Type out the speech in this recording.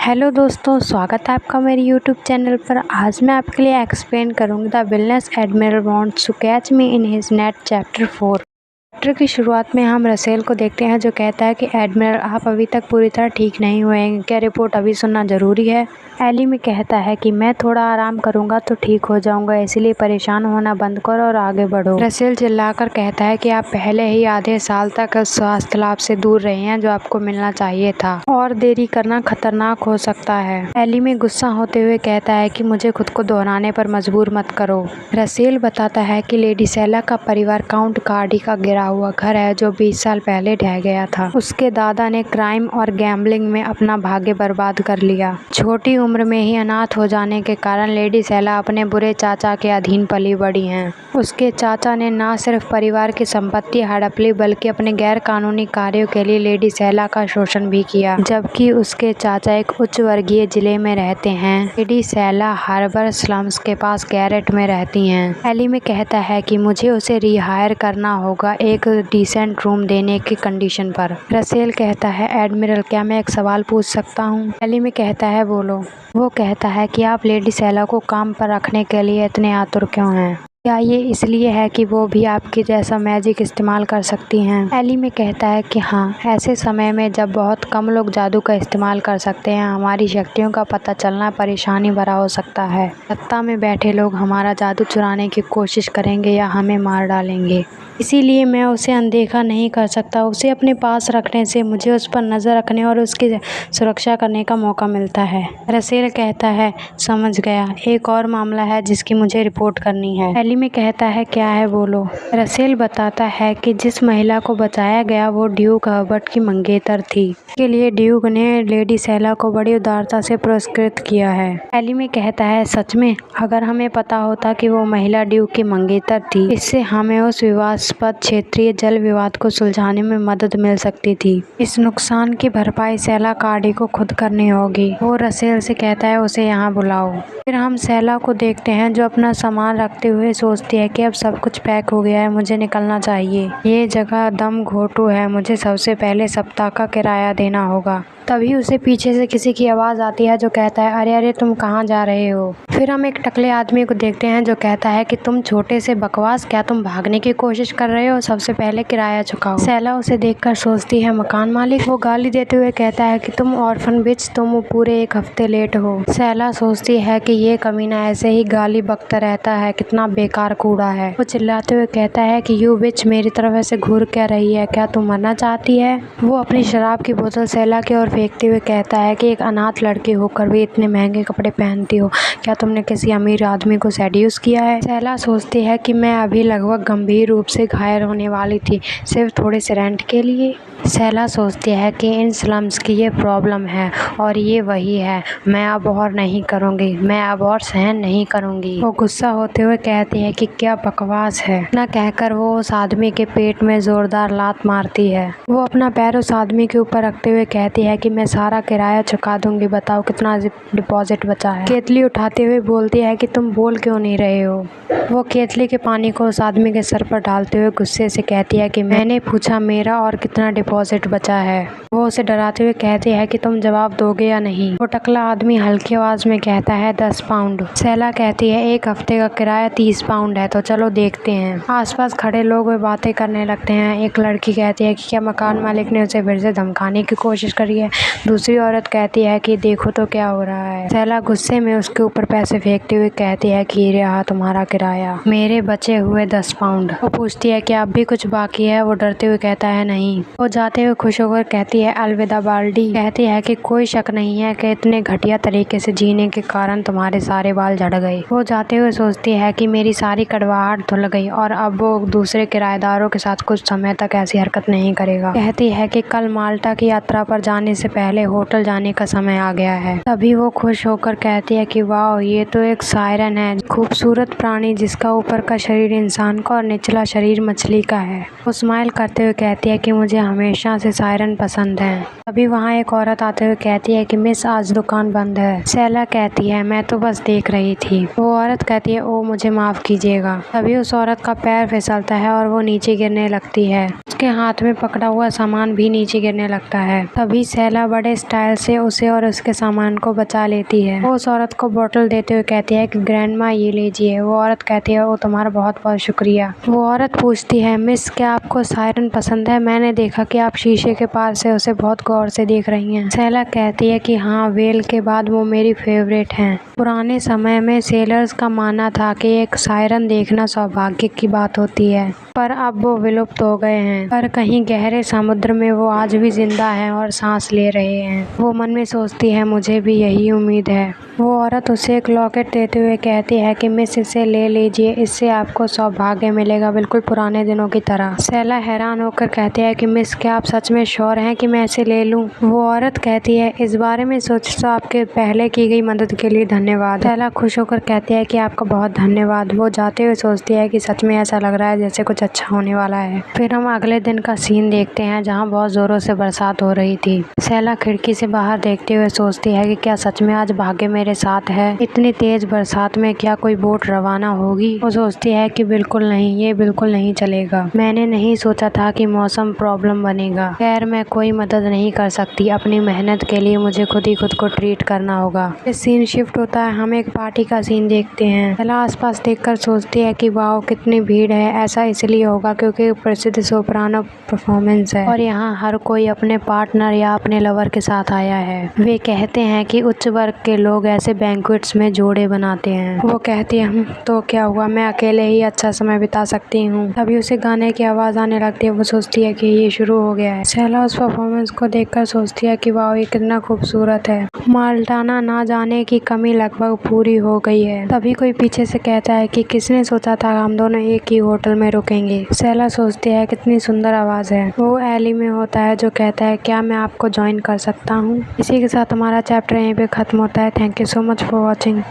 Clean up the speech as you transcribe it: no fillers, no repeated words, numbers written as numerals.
Hello दोस्तों, स्वागत है आपका मेरे यूट्यूब चैनल पर। आज मैं आपके लिए एक्सप्लेन करूंगी the villainess admiral wants to catch me in his net chapter 4। Chapter की शुरुआत में हम रसेल को देखते हैं जो कहता है कि एडमिरल आप अभी तक पूरी तरह ठीक नहीं हुए हैं, क्या रिपोर्ट अभी सुनना ज़रूरी है। एली में कहता है कि मैं थोड़ा आराम करूंगा तो ठीक हो जाऊंगा, इसलिए परेशान होना बंद करो और आगे बढ़ो। रसेल चिल्लाकर कहता है कि आप पहले ही आधे साल तक स्वास्थ्य लाभ से दूर रहे हैं जो आपको मिलना चाहिए था, और देरी करना खतरनाक हो सकता है। एली में गुस्सा होते हुए कहता है कि मुझे खुद को दोहराने पर मजबूर मत करो। रसेल बताता है कि लेडी सेला का परिवार काउंट कार्डी का गिरा हुआ घर है जो 20 साल पहले ढह गया था। उसके दादा ने क्राइम और गैम्बलिंग में अपना भाग्य बर्बाद कर लिया। छोटी उम्र में ही अनाथ हो जाने के कारण लेडी सेला अपने बुरे चाचा के अधीन पली बड़ी हैं। उसके चाचा ने न सिर्फ परिवार की संपत्ति हड़प ली बल्कि अपने गैर कानूनी कार्यों के लिए लेडी सेला का शोषण भी किया, जबकि उसके चाचा एक उच्च वर्गीय जिले में रहते हैं। लेडी सेला हार्बर स्लम्स के पास गैरेट में रहती हैं। एली में कहता है कि मुझे उसे रिहायर करना होगा एक डिसेंट रूम देने की कंडीशन पर। रसेल कहता है एडमिरल क्या मैं एक सवाल पूछ सकता हूँ। एली में कहता है बोलो। वो कहता है कि आप लेडी सेला को काम पर रखने के लिए इतने आतुर क्यों हैं? क्या ये इसलिए है कि वो भी आपके जैसा मैजिक इस्तेमाल कर सकती हैं? एली में कहता है कि हाँ, ऐसे समय में जब बहुत कम लोग जादू का इस्तेमाल कर सकते हैं, हमारी शक्तियों का पता चलना परेशानी भरा हो सकता है। सत्ता में बैठे लोग हमारा जादू चुराने की कोशिश करेंगे या हमें मार डालेंगे, इसीलिए मैं उसे अनदेखा नहीं कर सकता। उसे अपने पास रखने से मुझे उस पर नज़र रखने और उसकी सुरक्षा करने का मौका मिलता है। रसेल कहता है समझ गया, एक और मामला है जिसकी मुझे रिपोर्ट करनी है। एली में कहता है क्या है बोलो। रसेल बताता है कि जिस महिला को बचाया गया वो ड्यूक हर्बर्ट की मंगेतर थी। इसके लिए ड्यूक ने लेडी सेला को बड़ी उदारता से पुरस्कृत किया है। एली में कहता है सच में? अगर हमें पता होता कि वो महिला ड्यूक की मंगेतर थी, इससे हमें उस विवादास्पद क्षेत्रीय जल विवाद को सुलझाने में मदद मिल सकती थी। इस नुकसान की भरपाई सेला कार्डी को खुद करनी होगी। वो रसेल से कहता है उसे यहाँ बुलाओ। फिर हम सेला को देखते हैं जो अपना सामान रखते हुए सोचती है कि अब सब कुछ पैक हो गया है, मुझे निकलना चाहिए। ये जगह दम घोटू है, मुझे सबसे पहले सप्ताह का किराया देना होगा। तभी उसे पीछे से किसी की आवाज़ आती है जो कहता है अरे अरे तुम कहाँ जा रहे हो। फिर हम एक टकले आदमी को देखते हैं जो कहता है कि तुम छोटे से बकवास, क्या तुम भागने की कोशिश कर रहे हो? सबसे पहले किराया चुकाओ। सेला उसे देखकर सोचती है मकान मालिक। वो गाली देते हुए कहता है कि तुम ऑर्फन बिच, तुम पूरे 1 हफ्ते लेट हो। सेला सोचती है कि ये कमीना ऐसे ही गाली बकता रहता है, कितना बेकार कूड़ा है। वो चिल्लाते हुए कहता है कि यू बिच, मेरी तरफ ऐसे घूर क्या रही है, क्या तुम मरना चाहती है? वो अपनी शराब की बोतल सेला की ओर फेंकते हुए कहता है कि एक अनाथ लड़की होकर भी इतने महंगे कपड़े पहनती हो, क्या तुमने किसी अमीर आदमी को सेड्यूस किया है? सेला सोचती है कि मैं अभी लगभग गंभीर रूप से घायल होने वाली थी, सिर्फ थोड़े से रेंट के लिए। सेला सोचती है कि इन स्लम्स की ये प्रॉब्लम है और ये वही है। मैं अब और नहीं करूँगी, मैं अब और सहन नहीं करूँगी। वो गुस्सा होते हुए कहती है कि क्या बकवास है। ना कहकर वो उस आदमी के पेट में जोरदार लात मारती है। वो अपना पैर उस आदमी के ऊपर रखते हुए कहती है कि मैं सारा किराया चुका दूंगी, बताओ कितना डिपॉजिट बचा है। केतली उठाते हुए बोलती है कि तुम बोल क्यों नहीं रहे हो। वो केतली के पानी को उस आदमी के सर पर डालते हुए गुस्से से कहती है कि मैंने पूछा मेरा और कितना डिपॉजिट बचा है। वो उसे डराते हुए कहती है कि तुम जवाब दोगे या नहीं। वो टकला आदमी हल्की आवाज में कहता है 10 पाउंड। सेला कहती है 1 हफ्ते का किराया 30 पाउंड है, तो चलो देखते हैं। आसपास खड़े लोग वे बातें करने लगते हैं। एक लड़की कहती है कि क्या मकान मालिक ने उसे फिर से धमकाने की कोशिश करी है। दूसरी औरत कहती है कि देखो तो क्या हो रहा है। सेला गुस्से में उसके ऊपर पैसे फेंकते हुए कहती है कि ये रहा तुम्हारा किराया, मेरे बचे हुए 10 पाउंड। वो पूछती है कि अब भी कुछ बाकी है। वो डरते हुए कहता है नहीं। वो जाते हुए खुश होकर कहती है अलविदा बाल्डी। कहती है कि कोई शक नहीं है कि इतने घटिया तरीके से जीने के कारण तुम्हारे सारे बाल झड़ गए। वो जाते हुए सोचती है कि मेरी सारी कड़वाहट धुल गई और अब वो दूसरे किराएदारों के साथ कुछ समय तक ऐसी हरकत नहीं करेगा। कहती है कि कल माल्टा की यात्रा पर जाने से पहले होटल जाने का समय आ गया है। तभी वो खुश होकर कहती है कि वाह, ये तो एक सायरन है, खूबसूरत प्राणी जिसका ऊपर का शरीर इंसान का और निचला शरीर मछली का है। वो स्माइल करते हुए कहती है कि मुझे हमेशा से सायरन पसंद है। तभी वहाँ एक औरत आते हुए कहती है कि मिस आज दुकान बंद है। सैला कहती है मैं तो बस देख रही थी। वो औरत कहती है ओ मुझे माफ कीजिएगा। तभी उस औरत का पैर फिसलता है और वो नीचे गिरने लगती है। उसके हाथ में पकड़ा हुआ सामान भी नीचे गिरने लगता है। तभी सैला बड़े स्टाइल से उसे और उसके सामान को बचा लेती है। वो उस औरत को बोतल देते हुए कहती है कि ग्रैंडमा ये लीजिए। वो औरत कहती है ओ तुम्हारा बहुत बहुत शुक्रिया। वो औरत पूछती है मिस क्या आपको सायरन पसंद है? मैंने देखा कि आप शीशे के पार से उसे बहुत गौर से देख रही हैं। सैला कहती है कि हाँ वेल के बाद वो मेरी फेवरेट हैं। पुराने समय में सेलर्स का मानना था कि एक सायरन देखना सौभाग्य की बात होती है, पर अब वो विलुप्त हो गए हैं। पर कहीं गहरे समुद्र में वो आज भी जिंदा हैं और सांस ले रहे हैं। वो मन में सोचती है मुझे भी यही उम्मीद है। वो औरत उसे एक लॉकेट देते हुए कहती है कि मिस इसे ले लीजिए, इससे आपको सौभाग्य मिलेगा बिल्कुल पुराने दिनों की तरह। सैला हैरान होकर कहती है कि मिस क्या आप सच में श्योर हैं कि मैं इसे ले लूं? वो औरत कहती है इस बारे में सोच तो आपके पहले की गई मदद के लिए धन्यवाद। सैला खुश होकर कहती है कि आपका बहुत धन्यवाद। वो जाते हुए सोचती है कि सच में ऐसा लग रहा है जैसे कुछ अच्छा होने वाला है। फिर हम अगले दिन का सीन देखते हैं जहाँ बहुत जोरों से बरसात हो रही थी। सैला खिड़की से बाहर देखते हुए सोचती है कि क्या सच में आज भाग्य मेरे साथ है? इतनी तेज बरसात में क्या कोई बोट रवाना होगी? वो सोचती है कि बिल्कुल नहीं, ये बिल्कुल नहीं चलेगा। मैंने नहीं सोचा था कि मौसम प्रॉब्लम बनेगा। खैर मैं कोई मदद नहीं कर सकती, अपनी मेहनत के लिए मुझे खुद ही खुद को ट्रीट करना होगा। इस सीन शिफ्ट होता है, हम एक पार्टी का सीन देखते हैं। सैला आसपास देखकर सोचती है कि वाओ कितनी भीड़ है। ऐसा इसलिए होगा क्योंकि प्रसिद्ध सोप्रानो परफॉर्मेंस है और यहाँ हर कोई अपने पार्टनर या अपने लवर के साथ आया है। वे कहते हैं कि उच्च वर्ग के लोग ऐसे बैंक्वेट्स में जोड़े बनाते हैं। वो कहती है तो क्या हुआ, मैं अकेले ही अच्छा समय बिता सकती हूँ। तभी उसे गाने की आवाज आने लगती है। वो सोचती है कि ये शुरू हो गया है। सैला उस परफॉर्मेंस को देखकर सोचती है कि वाह ये कितना खूबसूरत है। माल्टाना ना जाने की कमी लगभग पूरी हो गई है। तभी कोई पीछे से कहता है कि किसने सोचा था हम दोनों एक ही होटल में रुकेंगे। सैला सोचती है कितनी सुंदर आवाज है। वो एली में होता है जो कहता है क्या मैं आपको ज्वाइन कर सकता हूँ। इसी के साथ हमारा चैप्टर यहीं पे खत्म होता है। Thank you so much for watching.